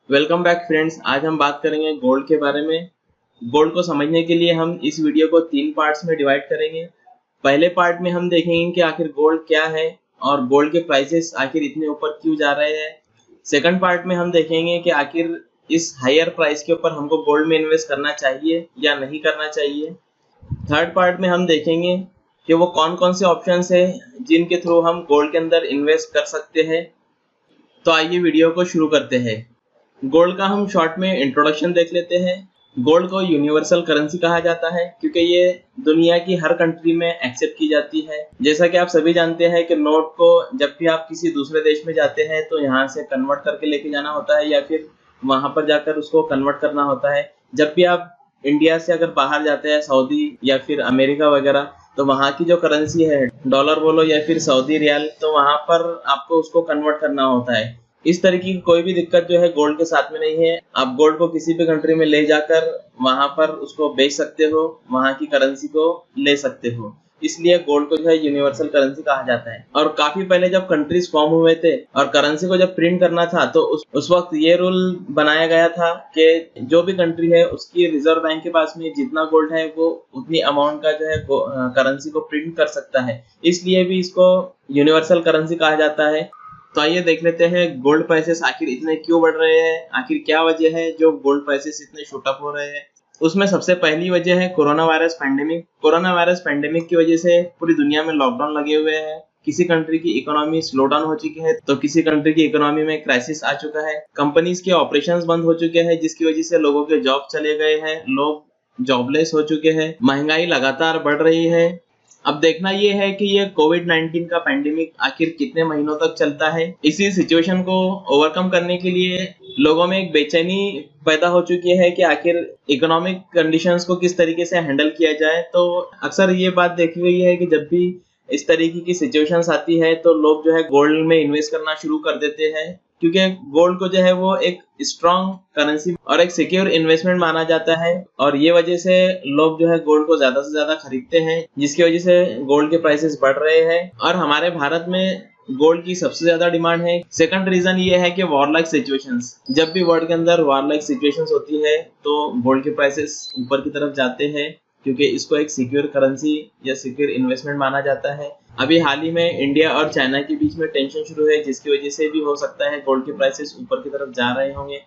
Welcome back friends. आज हम बात करेंगे गोल्ड के बारे में। गोल्ड को समझने के लिए हम इस वीडियो को 3 पार्ट्स में डिवाइड करेंगे। पहले पार्ट में हम देखेंगे कि आखिर गोल्ड क्या है और गोल्ड के प्राइसेस आखिर इतने ऊपर क्यों जा रहे हैं। सेकंड पार्ट में हम देखेंगे कि आखिर इस हायर प्राइस के ऊपर हमको गोल्ड में इन्वेस्ट करना चाहिए या नहीं करना चाहिए। थर्ड पार्ट में हम देखेंगे कि वो कौन कौन से ऑप्शंस है जिनके थ्रू हम गोल्ड के अंदर इन्वेस्ट कर सकते हैं। तो आइए वीडियो को शुरू करते हैं। गोल्ड का हम शॉर्ट में इंट्रोडक्शन देख लेते हैं। गोल्ड को यूनिवर्सल करेंसी कहा जाता है क्योंकि ये दुनिया की हर कंट्री में एक्सेप्ट की जाती है। जैसा कि आप सभी जानते हैं कि नोट को जब भी आप किसी दूसरे देश में जाते हैं तो यहाँ से कन्वर्ट करके लेके जाना होता है या फिर वहां पर जाकर उसको कन्वर्ट करना होता है। जब भी आप इंडिया से अगर बाहर जाते हैं, सऊदी या फिर अमेरिका वगैरह, तो वहाँ की जो करेंसी है, डॉलर बोलो या फिर सऊदी रियाल, तो वहां पर आपको उसको कन्वर्ट करना होता है। इस तरीके की कोई भी दिक्कत जो है गोल्ड के साथ में नहीं है। आप गोल्ड को किसी भी कंट्री में ले जाकर वहां पर उसको बेच सकते हो, वहां की करेंसी को ले सकते हो। इसलिए गोल्ड को जो है यूनिवर्सल करेंसी कहा जाता है। और काफी पहले जब कंट्रीज फॉर्म हुए थे और करेंसी को जब प्रिंट करना था तो उस वक्त ये रूल बनाया गया था कि जो भी कंट्री है उसकी रिजर्व बैंक के पास में जितना गोल्ड है वो उतनी अमाउंट का जो है करेंसी को प्रिंट कर सकता है। इसलिए भी इसको यूनिवर्सल करेंसी कहा जाता है। तो आइए देख लेते हैं गोल्ड प्राइसेस आखिर इतने क्यों बढ़ रहे हैं, आखिर क्या वजह है जो गोल्ड प्राइसेस इतने शूट अप हो रहे हैं। उसमें सबसे पहली वजह है corona virus pandemic. Corona virus pandemic की वजह से पूरी दुनिया में लॉकडाउन लगे हुए हैं। किसी कंट्री की इकोनॉमी स्लो डाउन हो चुकी है तो किसी कंट्री की इकोनॉमी में क्राइसिस आ चुका है। कंपनीज के ऑपरेशंस बंद हो चुके हैं जिसकी वजह से लोगों के जॉब चले गए हैं, लोग जॉबलेस हो चुके हैं, महंगाई लगातार बढ़ रही है। अब देखना ये है कि ये कोविड-19 का पैंडेमिक आखिर कितने महीनों तक चलता है। इसी सिचुएशन को ओवरकम करने के लिए लोगों में एक बेचैनी पैदा हो चुकी है कि आखिर इकोनॉमिक कंडीशंस को किस तरीके से हैंडल किया जाए। तो अक्सर ये बात देखी गई है कि जब भी इस तरीके की सिचुएशंस आती है तो लोग जो है गोल्ड में इन्वेस्ट करना शुरू कर देते हैं, क्योंकि गोल्ड को जो है वो एक स्ट्रॉन्ग करेंसी और एक सिक्योर इन्वेस्टमेंट माना जाता है। और ये वजह से लोग जो है गोल्ड को ज्यादा से ज्यादा खरीदते हैं, जिसकी वजह से गोल्ड के प्राइसेस बढ़ रहे हैं। और हमारे भारत में गोल्ड की सबसे ज्यादा डिमांड है। सेकंड रीजन ये है कि वॉर लाइक सिचुएशंस, जब भी वर्ल्ड के अंदर वॉर लाइक सिचुएशंस होती है तो गोल्ड के प्राइसेस ऊपर की तरफ जाते हैं, क्योंकि इसको एक सिक्योर करेंसी या सिक्योर इन्वेस्टमेंट माना जाता है। अभी हाल ही में इंडिया और चाइना के बीच में टेंशन शुरू है, जिसकी वजह से भी हो सकता है गोल्ड के प्राइसेस ऊपर की तरफ जा रहे होंगे।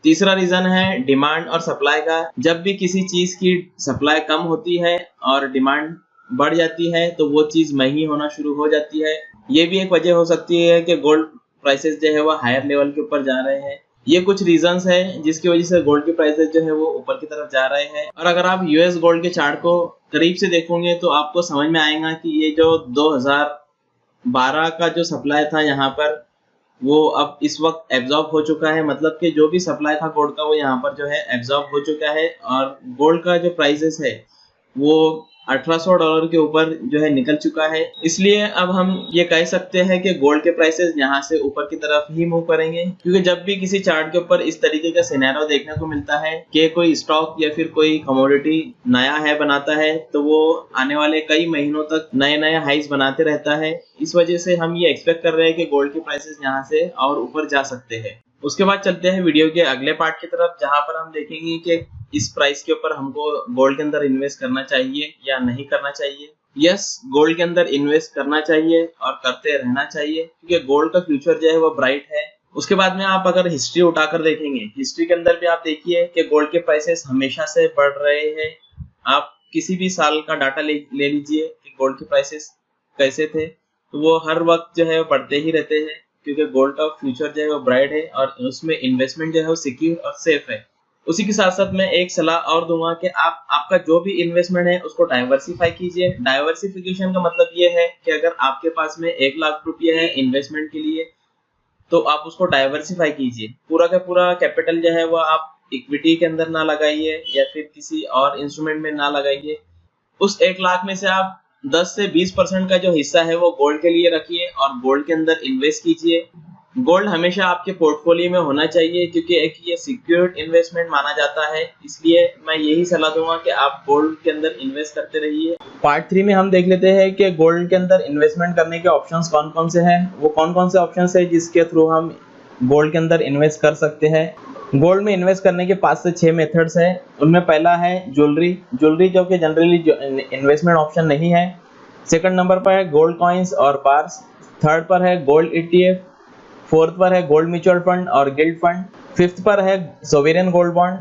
तीसरा रीजन है डिमांड और सप्लाई का। जब भी किसी चीज की सप्लाई कम होती है और डिमांड बढ़ जाती है तो वो चीज महंगी होना शुरू हो जाती है। ये भी एक वजह हो सकती है कि गोल्ड प्राइसेस जो है वो हायर लेवल के ऊपर जा रहे हैं। ये कुछ रीजंस है जिसकी वजह से गोल्ड के प्राइसेस जो है वो ऊपर की तरफ जा रहे हैं। और अगर आप यूएस गोल्ड के चार्ट को करीब से देखोगे तो आपको समझ में आएगा कि ये जो 2012 का जो सप्लाई था यहाँ पर, वो अब इस वक्त एब्जॉर्ब हो चुका है। मतलब कि जो भी सप्लाई था गोल्ड का वो यहाँ पर जो है एब्जॉर्ब हो चुका है और गोल्ड का जो प्राइसेस है वो $1800 के ऊपर जो है निकल चुका है। इसलिए अब हम ये कह सकते हैं कि गोल्ड के प्राइसेस यहाँ से ऊपर की तरफ ही मूव करेंगे, क्योंकि जब भी किसी चार्ट के ऊपर इस तरीके का सिनेरियो देखने को मिलता है कि कोई स्टॉक या फिर कोई कमोडिटी नया है बनाता है तो वो आने वाले कई महीनों तक नए नए हाइज बनाते रहता है। इस वजह से हम ये एक्सपेक्ट कर रहे हैं कि गोल्ड के प्राइसेस यहाँ से और ऊपर जा सकते हैं। उसके बाद चलते हैं वीडियो के अगले पार्ट की तरफ, जहाँ पर हम देखेंगे कि इस प्राइस के ऊपर हमको गोल्ड के अंदर इन्वेस्ट करना चाहिए या नहीं करना चाहिए। यस, गोल्ड के अंदर इन्वेस्ट करना चाहिए और करते रहना चाहिए, क्योंकि गोल्ड का फ्यूचर जो है वो ब्राइट है। उसके बाद में आप अगर हिस्ट्री उठाकर देखेंगे, हिस्ट्री के अंदर भी आप देखिए कि गोल्ड के प्राइसेस हमेशा से बढ़ रहे हैं। आप किसी भी साल का डाटा ले लीजिए कि गोल्ड के प्राइसेस कैसे थे, तो वो हर वक्त जो है बढ़ते ही रहते हैं, क्योंकि गोल्ड का फ्यूचर जो है वो ब्राइट है और उसमें इन्वेस्टमेंट जो है वो सिक्योर और सेफ है। उसी के साथ साथ मैं एक सलाह और दूंगा कि आप आपका जो भी इन्वेस्टमेंट है उसको डाइवर्सिफाई कीजिए। डाइवर्सिफिकेशन का मतलब ये है कि अगर आपके पास में 1 लाख रुपये है इन्वेस्टमेंट के लिए तो आप उसको डाइवर्सिफाई कीजिए। पूरा का पूरा कैपिटल जो है वो आप इक्विटी के अंदर ना लगाइए या फिर किसी और इंस्ट्रूमेंट में ना लगाइए। उस 1 लाख में से आप 10 से 20% का जो हिस्सा है वो गोल्ड के लिए रखिए और गोल्ड के अंदर इन्वेस्ट कीजिए। गोल्ड हमेशा आपके पोर्टफोलियो में होना चाहिए, क्योंकि एक ये सिक्योर्ड इन्वेस्टमेंट माना जाता है। इसलिए मैं यही सलाह दूंगा कि आप गोल्ड के अंदर इन्वेस्ट करते रहिए। पार्ट 3 में हम देख लेते हैं कि गोल्ड के अंदर इन्वेस्टमेंट करने के ऑप्शंस कौन कौन से हैं। वो कौन कौन से ऑप्शंस है जिसके थ्रू हम गोल्ड के अंदर इन्वेस्ट कर सकते हैं। गोल्ड में इन्वेस्ट करने के 5 से 6 मेथड्स हैं। उनमें पहला है ज्वेलरी जो कि जनरली इन्वेस्टमेंट ऑप्शन नहीं है। सेकंड नंबर पर है गोल्ड कॉइन्स और बार्स। थर्ड पर है गोल्ड ETF। फोर्थ पर है गोल्ड म्यूचुअल फंड और गिल्ड फंड। फिफ्थ पर है सोवेरियन गोल्ड बॉन्ड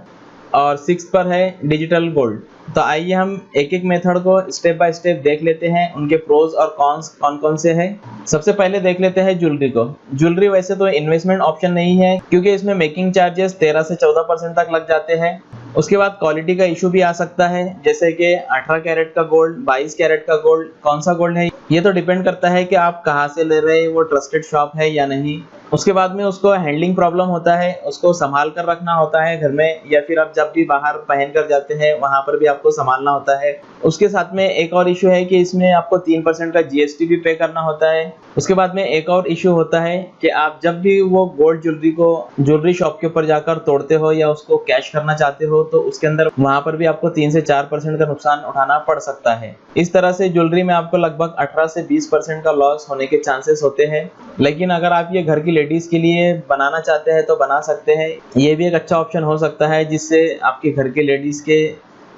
और सिक्स पर है डिजिटल गोल्ड। तो आइए हम एक एक मेथड को स्टेप बाय स्टेप देख लेते हैं, उनके प्रोज और कॉन्स कौन कौन से हैं। सबसे पहले देख लेते हैं ज्वेलरी को। ज्वेलरी वैसे तो इन्वेस्टमेंट ऑप्शन नहीं है, क्योंकि इसमें मेकिंग चार्जेस 13 से 14% तक लग जाते हैं। उसके बाद क्वालिटी का इशू भी आ सकता है, जैसे कि 18 कैरेट का गोल्ड, 22 कैरेट का गोल्ड, कौन सा गोल्ड है ये तो डिपेंड करता है कि आप कहाँ से ले रहे हैं, वो ट्रस्टेड शॉप है या नहीं। उसके बाद में उसको हैंडलिंग प्रॉब्लम होता है, उसको संभाल कर रखना होता है घर में, या फिर आप जब भी बाहर पहन कर जाते हैं वहां पर भी आपको संभालना होता है। उसके साथ में एक और इशू है कि इसमें आपको 3% का GST भी पे करना होता है। उसके बाद में एक और इशू होता है कि आप जब भी वो गोल्ड ज्वेलरी को ज्वेलरी शॉप के ऊपर जाकर तोड़ते हो या उसको कैश करना चाहते हो, तो उसके अंदर वहां पर भी आपको 3 से 4% का नुकसान उठाना पड़ सकता है। इस तरह से ज्वेलरी में आपको लगभग 18 से 20% का लॉस होने के चांसेस होते हैं। लेकिन अगर आप ये घर की लेडीज के लिए बनाना चाहते हैं तो बना सकते हैं, ये भी एक अच्छा ऑप्शन हो सकता है, जिससे आपके घर के लेडीज के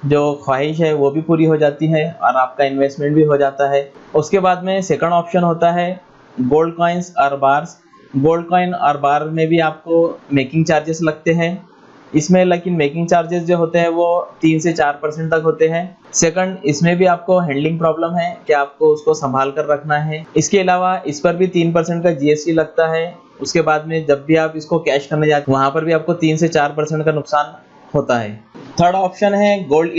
जो ख्वाहिश है वो भी पूरी हो जाती है और आपका इन्वेस्टमेंट भी हो जाता है। उसके बाद में सेकंड ऑप्शन होता है गोल्ड कॉइन्स और बार्स। गोल्ड कॉइन और बार में भी आपको मेकिंग चार्जेस लगते हैं इसमें, लेकिन मेकिंग चार्जेस जो होते हैं वो 3 से 4% तक होते हैं। सेकंड, इसमें भी आपको हैंडलिंग प्रॉब्लम है कि आपको उसको संभाल कर रखना है। इसके अलावा इस पर भी 3% का GST लगता है। उसके बाद में जब भी आप इसको कैश करने जाते हैं वहां पर भी आपको 3 से 4% का नुकसान होता है। थर्ड ऑप्शन है गोल्ड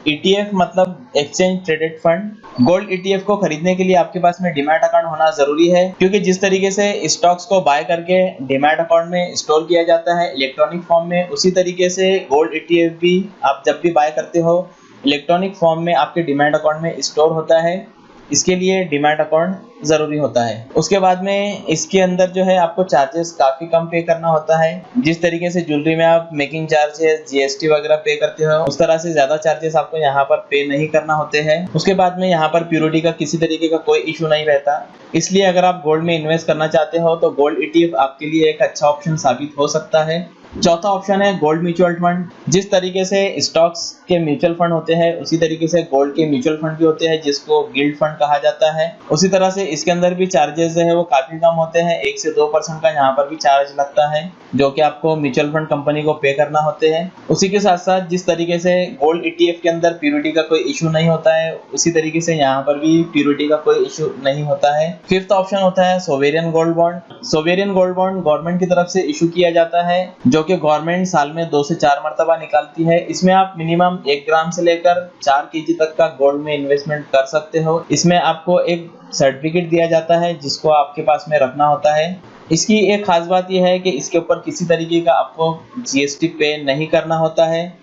ETF मतलब exchange traded fund. Gold ETF को खरीदने के लिए आपके पास में डीमैट अकाउंट होना जरूरी है, क्योंकि जिस तरीके से स्टॉक्स को बाय करके डीमैट अकाउंट में स्टोर किया जाता है इलेक्ट्रॉनिक फॉर्म में, उसी तरीके से गोल्ड ETF भी आप जब भी बाय करते हो इलेक्ट्रॉनिक फॉर्म में आपके डीमैट अकाउंट में स्टोर होता है। इसके लिए डीमैट अकाउंट जरूरी होता है। उसके बाद में इसके अंदर जो है आपको चार्जेस काफी कम पे करना होता है। जिस तरीके से ज्वेलरी में आप मेकिंग चार्जेस GST वगैरह पे करते हो, उस तरह से ज्यादा चार्जेस आपको यहाँ पर पे नहीं करना होते हैं। उसके बाद में यहाँ पर प्योरिटी का किसी तरीके का कोई इशू नहीं रहता। इसलिए अगर आप गोल्ड में इन्वेस्ट करना चाहते हो तो गोल्ड ETF आपके लिए एक अच्छा ऑप्शन साबित हो सकता है। चौथा ऑप्शन है गोल्ड म्यूचुअल फंड। जिस तरीके से स्टॉक्स के म्यूचुअल फंड होते हैं उसी तरीके से गोल्ड के म्यूचुअल फंड भी होते हैं, जिसको गिल्ड फंड कहा जाता है। उसी तरह से इसके अंदर भी चार्जेस जो है वो काफी कम होते हैं, 1 से 2% का यहाँ पर भी चार्ज लगता है, जो कि आपको म्यूचुअल फंड कंपनी को पे करना होते हैं। उसी के साथ साथ जिस तरीके से गोल्ड ETF के अंदर प्योरिटी का कोई इशू नहीं होता है, उसी तरीके से यहाँ पर भी प्योरिटी का कोई इशू नहीं होता है। फिफ्थ ऑप्शन होता है sovereign gold bond. Sovereign gold bond government की तरफ से इशू किया जाता है, जो कि गवर्नमेंट साल में 2 से 4 मरतबा निकालती है। इसमें आप मिनिमम 1 ग्राम से लेकर 4 kg तक का गोल्ड में इन्वेस्टमेंट कर सकते हो। इसमें आपको एक सर्टिफिकेट दिया जाता है जिसको आपके पास में रखना होता है। इसकी एक खास बात यह है कि इसके ऊपर किसी तरीके का आपको GST पे नहीं करना होता है।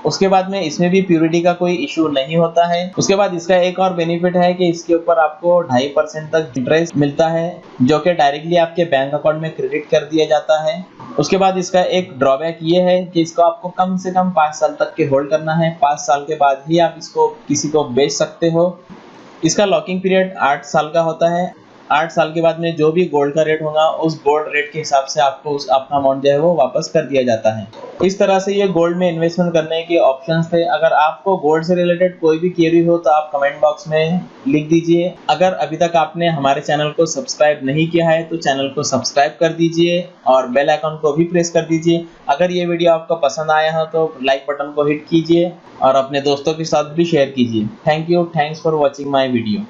उसके बाद में इसमें भी प्योरिटी का कोई इशू नहीं होता है। उसके बाद इसका एक और बेनिफिट है कि इसके ऊपर आपको 2.5% तक इंटरेस्ट मिलता है, जो कि डायरेक्टली आपके बैंक अकाउंट में क्रेडिट कर दिया जाता है। उसके बाद इसका एक ड्रॉबैक ये है कि इसको आपको कम से कम 5 साल तक के होल्ड करना है। 5 साल के बाद ही आप इसको किसी को बेच सकते हो। इसका लॉकिंग पीरियड 8 साल का होता है। 8 साल के बाद में जो भी गोल्ड का रेट होगा उस गोल्ड रेट के हिसाब से आपको उस अपना अमाउंट जो है वो वापस कर दिया जाता है। इस तरह से ये गोल्ड में इन्वेस्टमेंट करने के ऑप्शंस थे। अगर आपको गोल्ड से रिलेटेड कोई भी क्वेरी हो तो आप कमेंट बॉक्स में लिख दीजिए। अगर अभी तक आपने हमारे चैनल को सब्सक्राइब नहीं किया है तो चैनल को सब्सक्राइब कर दीजिए और बेल आइकन को भी प्रेस कर दीजिए। अगर ये वीडियो आपको पसंद आया हो तो लाइक बटन को हिट कीजिए और अपने दोस्तों के साथ भी शेयर कीजिए। Thank you, thanks for watching my video.